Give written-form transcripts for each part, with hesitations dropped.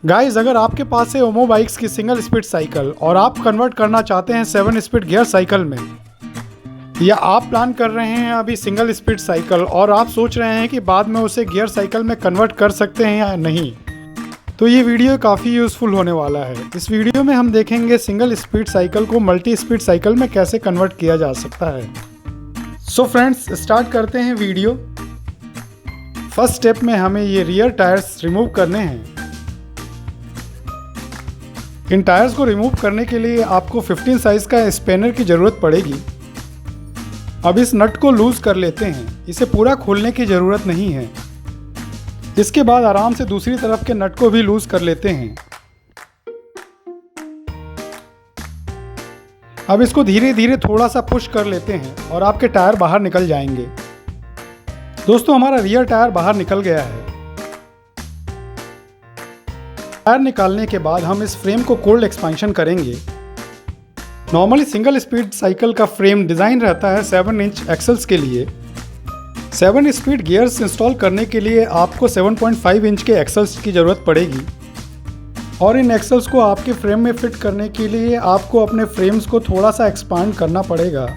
Guys, अगर आपके पास है ओमो बाइक्स की सिंगल स्पीड साइकिल और आप कन्वर्ट करना चाहते हैं 7 स्पीड गियर साइकिल में, या आप प्लान कर रहे हैं अभी सिंगल स्पीड साइकिल और आप सोच रहे हैं कि बाद में उसे गियर साइकिल में कन्वर्ट कर सकते हैं या नहीं, तो ये वीडियो काफ़ी यूज़फुल होने वाला है। इस वीडियो में हम देखेंगे सिंगल स्पीड साइकिल को मल्टी स्पीड साइकिल में कैसे कन्वर्ट किया जा सकता है। सो फ्रेंड्स, स्टार्ट करते हैं वीडियो। फर्स्ट स्टेप में हमें ये रियर टायर्स रिमूव करने हैं। इन टायर्स को रिमूव करने के लिए आपको 15 साइज़ का स्पैनर की ज़रूरत पड़ेगी। अब इस नट को लूज़ कर लेते हैं, इसे पूरा खोलने की ज़रूरत नहीं है। इसके बाद आराम से दूसरी तरफ के नट को भी लूज़ कर लेते हैं। अब इसको धीरे धीरे थोड़ा सा पुश कर लेते हैं और आपके टायर बाहर निकल जाएंगे। दोस्तों, हमारा रियर टायर बाहर निकल गया है। टायर निकालने के बाद हम इस फ्रेम को कोल्ड एक्सपेंशन करेंगे। नॉर्मली सिंगल स्पीड साइकिल का फ्रेम डिज़ाइन रहता है 7 इंच एक्सल्स के लिए। 7 स्पीड गियर्स इंस्टॉल करने के लिए आपको 7.5 इंच के एक्सल्स की ज़रूरत पड़ेगी और इन एक्सल्स को आपके फ्रेम में फिट करने के लिए आपको अपने फ्रेम्स को थोड़ा सा एक्सपांड करना पड़ेगा।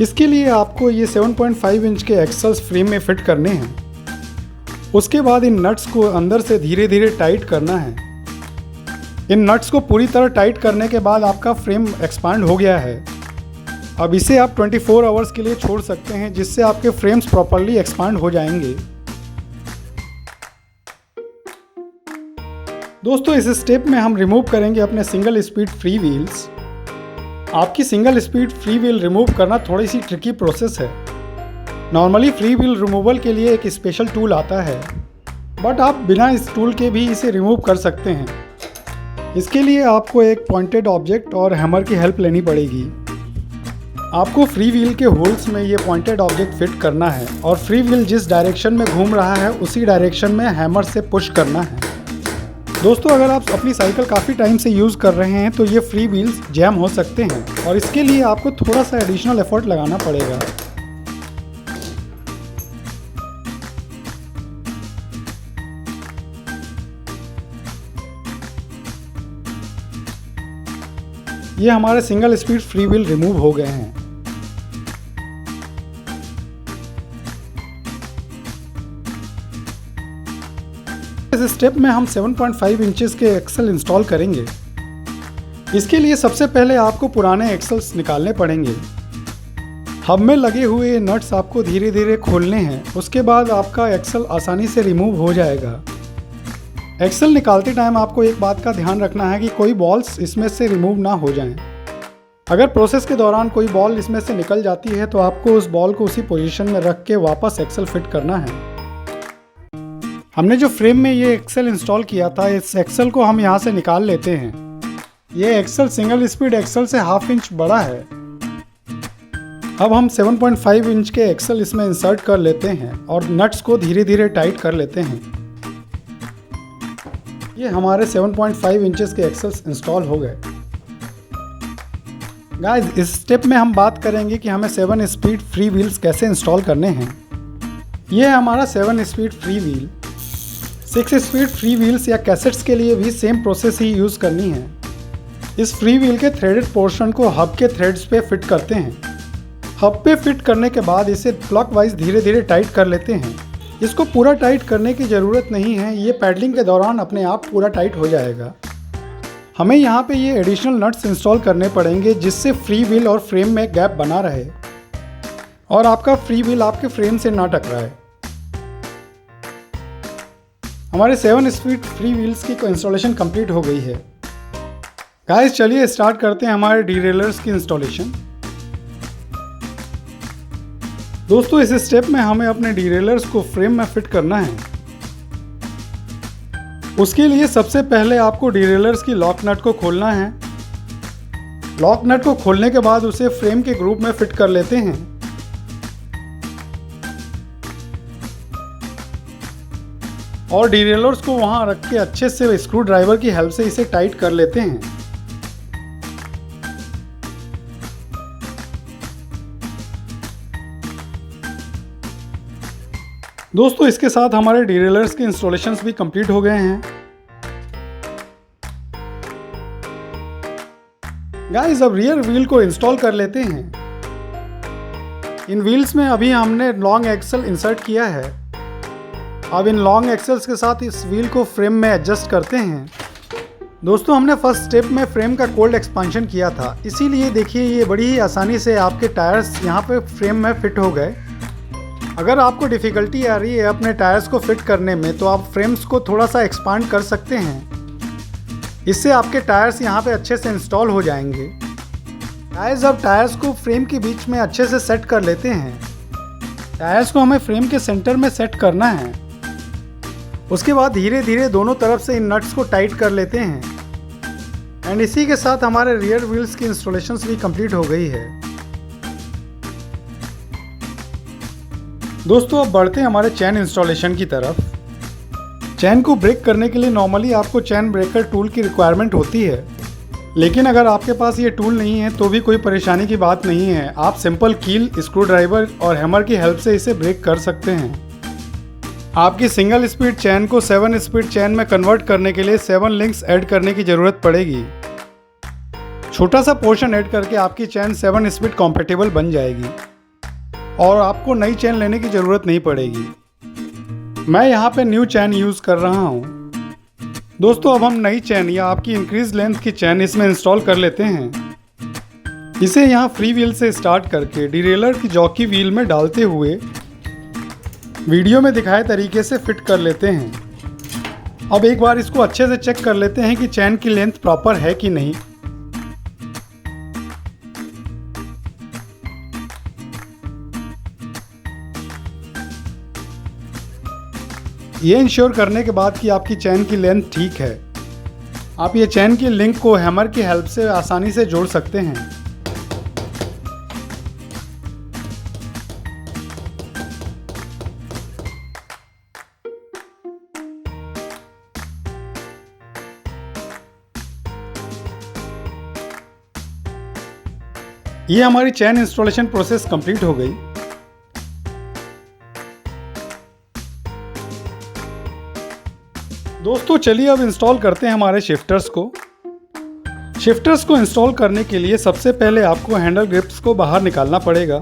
इसके लिए आपको ये 7.5 इंच के एक्सल्स फ्रेम में फिट करने हैं। उसके बाद इन नट्स को अंदर से धीरे धीरे टाइट करना है। इन नट्स को पूरी तरह टाइट करने के बाद आपका फ्रेम एक्सपांड हो गया है। अब इसे आप 24 आवर्स के लिए छोड़ सकते हैं, जिससे आपके फ्रेम्स प्रॉपर्ली एक्सपांड हो जाएंगे। दोस्तों, इस स्टेप में हम रिमूव करेंगे अपने सिंगल स्पीड फ्री व्हील्स। आपकी single speed free wheel remove करना थोड़ी सी ट्रिकी प्रोसेस है। नॉर्मली फ्री व्हील रिमूवल के लिए एक स्पेशल टूल आता है, बट आप बिना इस टूल के भी इसे रिमूव कर सकते हैं। इसके लिए आपको एक पॉइंटेड ऑब्जेक्ट और हैमर की हेल्प लेनी पड़ेगी। आपको फ्री व्हील के होल्स में ये पॉइंटेड ऑब्जेक्ट फिट करना है और फ्री व्हील जिस डायरेक्शन में घूम रहा है उसी डायरेक्शन में हैमर से पुश करना है। दोस्तों, अगर आप अपनी साइकिल काफ़ी टाइम से यूज़ कर रहे हैं तो ये फ्री व्हील्स जैम हो सकते हैं और इसके लिए आपको थोड़ा सा एडिशनल एफर्ट लगाना पड़ेगा। ये हमारे single speed free wheel remove हो गए हैं। इस स्टेप में हम 7.5 इंचेस के एक्सल इंस्टॉल करेंगे। इसके लिए सबसे पहले आपको पुराने एक्सल्स निकालने पड़ेंगे। हब में लगे हुए नट्स आपको धीरे धीरे खोलने हैं। उसके बाद आपका एक्सल आसानी से रिमूव हो जाएगा। एक्सल निकालते टाइम आपको एक बात का ध्यान रखना है कि कोई बॉल्स इसमें से रिमूव ना हो जाएं। अगर प्रोसेस के दौरान कोई बॉल इसमें से निकल जाती है तो आपको उस बॉल को उसी पोजीशन में रख के वापस एक्सल फिट करना है। हमने जो फ्रेम में ये एक्सल इंस्टॉल किया था, इस एक्सल को हम यहाँ से निकाल लेते हैं। ये एक्सल सिंगल स्पीड एक्सल से ½ इंच बड़ा है। अब हम 7.5 इंच के एक्सल इसमें इंसर्ट कर लेते हैं और नट्स को धीरे धीरे टाइट कर लेते हैं। ये हमारे 7.5 इंचेस के एक्सल्स इंस्टॉल हो गए। गाइस, इस स्टेप में हम बात करेंगे कि हमें 7 स्पीड फ्री व्हील्स कैसे इंस्टॉल करने हैं। ये है हमारा 7 speed free wheel. 6 speed free wheels या कैसेट्स के लिए भी सेम प्रोसेस ही यूज़ करनी है। इस फ्री व्हील के थ्रेडेड पोर्शन को हब के थ्रेड्स पे फिट करते हैं। हब पे फिट करने के बाद इसे क्लॉकवाइज धीरे धीरे टाइट कर लेते हैं। इसको पूरा टाइट करने की ज़रूरत नहीं है, ये पैडलिंग के दौरान अपने आप पूरा टाइट हो जाएगा। हमें यहाँ पे ये एडिशनल नट्स इंस्टॉल करने पड़ेंगे, जिससे फ्री व्हील और फ्रेम में गैप बना रहे और आपका फ्री व्हील आपके फ्रेम से ना टकराए। हमारे 7 स्पीड फ्री व्हील्स की इंस्टॉलेशन कंप्लीट हो गई है। गाइस, चलिए स्टार्ट करते हैं हमारे डीरेलर्स की इंस्टॉलेशन। दोस्तों, इस स्टेप में हमें अपने डीरेलर्स को फ्रेम में फिट करना है। उसके लिए सबसे पहले आपको डीरेलर्स की लॉक नट को खोलना है। लॉक नट को खोलने के बाद उसे फ्रेम के ग्रुप में फिट कर लेते हैं। और डीरेलर्स को वहां रख के अच्छे से स्क्रू ड्राइवर की हेल्प से इसे टाइट कर लेते हैं। दोस्तों, इसके साथ हमारे डीरेलर्स के इंस्टॉलेशंस भी कंप्लीट हो गए हैं। गाइस अब रियर व्हील को इंस्टॉल कर लेते हैं। इन व्हील्स में अभी हमने लॉन्ग एक्सल इंसर्ट किया है। अब इन लॉन्ग एक्सल्स के साथ इस व्हील को फ्रेम में एडजस्ट करते हैं। दोस्तों हमने फर्स्ट स्टेप में फ्रेम का कोल्ड एक्सपांशन किया था, इसीलिए देखिए ये बड़ी ही आसानी से आपके टायर्स यहाँ पे फ्रेम में फिट हो गए। अगर आपको डिफ़िकल्टी आ रही है अपने टायर्स को फिट करने में तो आप फ्रेम्स को थोड़ा सा एक्सपांड कर सकते हैं। इससे आपके टायर्स यहाँ पे अच्छे से इंस्टॉल हो जाएंगे। गाइस अब टायर्स को फ्रेम के बीच में अच्छे से सेट कर लेते हैं। टायर्स को हमें फ्रेम के सेंटर में सेट करना है। उसके बाद धीरे धीरे दोनों तरफ से इन नट्स को टाइट कर लेते हैं। एंड इसी के साथ हमारे रियर व्हील्स की इंस्टॉलेशंस भी कंप्लीट हो गई है। दोस्तों अब बढ़ते हैं हमारे चैन इंस्टॉलेशन की तरफ। चैन को ब्रेक करने के लिए नॉर्मली आपको चैन ब्रेकर टूल की रिक्वायरमेंट होती है, लेकिन अगर आपके पास ये टूल नहीं है तो भी कोई परेशानी की बात नहीं है। आप सिंपल कील, स्क्रू ड्राइवर और हैमर की हेल्प से इसे ब्रेक कर सकते हैं। आपकी सिंगल स्पीड चैन को 7 स्पीड चैन में कन्वर्ट करने के लिए 7 लिंक्स ऐड करने की ज़रूरत पड़ेगी। छोटा सा पोर्शन ऐड करके आपकी चैन 7 स्पीड कॉम्पेटेबल बन जाएगी और आपको नई चैन लेने की ज़रूरत नहीं पड़ेगी। मैं यहाँ पे न्यू चैन यूज़ कर रहा हूँ। दोस्तों अब हम नई चैन या आपकी इंक्रीज लेंथ की चैन इसमें इंस्टॉल कर लेते हैं। इसे यहाँ फ्री व्हील से स्टार्ट करके डिरेलर की जॉकी व्हील में डालते हुए वीडियो में दिखाए तरीके से फिट कर लेते हैं। अब एक बार इसको अच्छे से चेक कर लेते हैं कि चैन की लेंथ प्रॉपर है कि नहीं। ये इंश्योर करने के बाद कि आपकी चैन की लेंथ ठीक है, आप ये चैन की लिंक को हैमर की हेल्प से आसानी से जोड़ सकते हैं। ये हमारी चैन इंस्टॉलेशन प्रोसेस कंप्लीट हो गई। दोस्तों चलिए अब इंस्टॉल करते हैं हमारे शिफ्टर्स को। शिफ्टर्स को इंस्टॉल करने के लिए सबसे पहले आपको हैंडल ग्रिप्स को बाहर निकालना पड़ेगा।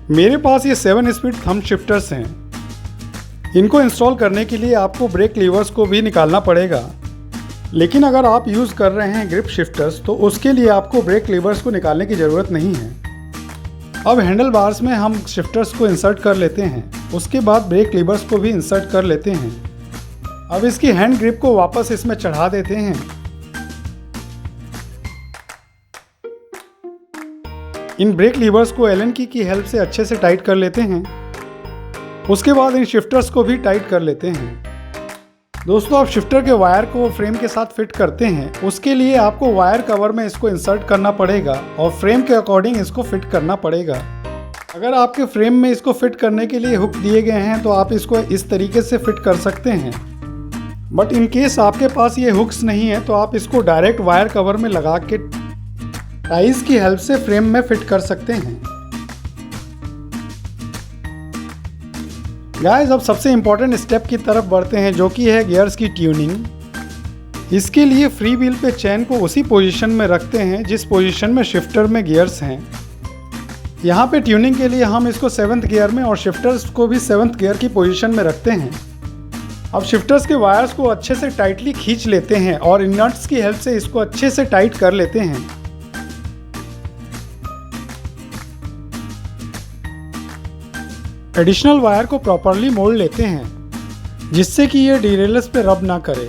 मेरे पास ये 7 स्पीड थंब शिफ्टर्स हैं। इनको इंस्टॉल करने के लिए आपको ब्रेक लीवर्स को भी निकालना पड़ेगा, लेकिन अगर आप यूज़ कर रहे हैं ग्रिप शिफ्टर्स तो उसके लिए आपको ब्रेक लीवर्स को निकालने की ज़रूरत नहीं है। अब हैंडल बार्स में हम शिफ्टर्स को इंसर्ट कर लेते हैं। उसके बाद ब्रेक लीवर्स को भी इंसर्ट कर लेते हैं। अब इसकी हैंड ग्रिप को वापस इसमें चढ़ा देते हैं। इन ब्रेक लीवर्स को एलन की हेल्प से अच्छे से टाइट कर लेते हैं। उसके बाद इन शिफ्टर्स को भी टाइट कर लेते हैं। दोस्तों आप शिफ्टर के वायर को फ्रेम के साथ फिट करते हैं, उसके लिए आपको वायर कवर में इसको इंसर्ट करना पड़ेगा और फ्रेम के अकॉर्डिंग इसको फिट करना पड़ेगा। अगर आपके फ्रेम में इसको फिट करने के लिए हुक दिए गए हैं तो आप इसको इस तरीके से फिट कर सकते हैं, बट इन केस आपके पास ये हुक्स नहीं है तो आप इसको डायरेक्ट वायर कवर में लगा के टाइज की हेल्प से फ्रेम में फिट कर सकते हैं। गाइस अब सबसे इम्पॉर्टेंट स्टेप की तरफ बढ़ते हैं, जो कि है गियर्स की ट्यूनिंग। इसके लिए फ्री व्हील पे चैन को उसी पोजीशन में रखते हैं जिस पोजीशन में शिफ्टर में गियर्स हैं। यहाँ पे ट्यूनिंग के लिए हम इसको 7th गियर में और शिफ्टर्स को भी 7th गियर की पोजीशन में रखते हैं। अब शिफ्टर्स के वायर्स को अच्छे से टाइटली खींच लेते हैं और इन नट्स की हेल्प से इसको अच्छे से टाइट कर लेते हैं। एडिशनल वायर को प्रॉपरली मोड़ लेते हैं जिससे कि ये डीरेलर्स पे रब ना करे।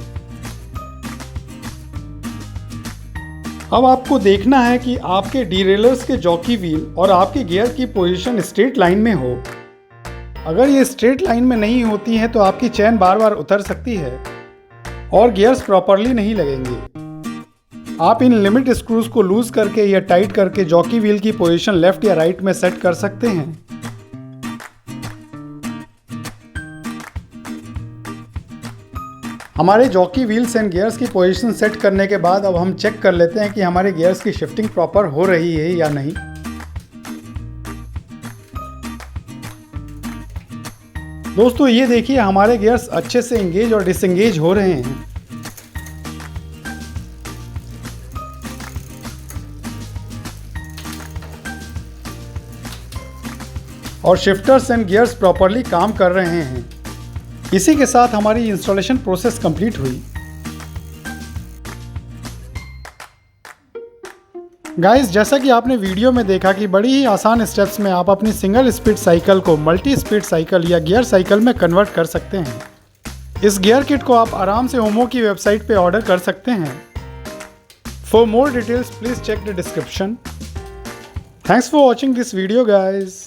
अब आपको देखना है कि आपके डीरेलर्स के जॉकी व्हील और आपके गियर की पोजीशन स्ट्रेट लाइन में हो। अगर ये स्ट्रेट लाइन में नहीं होती है तो आपकी चैन बार बार उतर सकती है और गियर्स प्रॉपरली नहीं लगेंगे। आप इन लिमिट स्क्रूज को लूज करके या टाइट करके जॉकी व्हील की पोजीशन लेफ्ट या राइट में सेट कर सकते हैं। हमारे जॉकी व्हील्स एंड गियर्स की पोजीशन सेट करने के बाद अब हम चेक कर लेते हैं कि हमारे गियर्स की शिफ्टिंग प्रॉपर हो रही है या नहीं। दोस्तों ये देखिए हमारे गियर्स अच्छे से एंगेज और डिसएंगेज हो रहे हैं। और शिफ्टर्स एंड गियर्स प्रॉपरली काम कर रहे हैं। इसी के साथ हमारी इंस्टॉलेशन प्रोसेस कंप्लीट हुई। गाइस, जैसा कि आपने वीडियो में देखा कि बड़ी ही आसान स्टेप्स में आप अपनी सिंगल स्पीड साइकिल को मल्टी स्पीड साइकिल या गियर साइकिल में कन्वर्ट कर सकते हैं। इस गियर किट को आप आराम से ओमो की वेबसाइट पे ऑर्डर कर सकते हैं। For more details please check the description. Thanks for watching this video guys.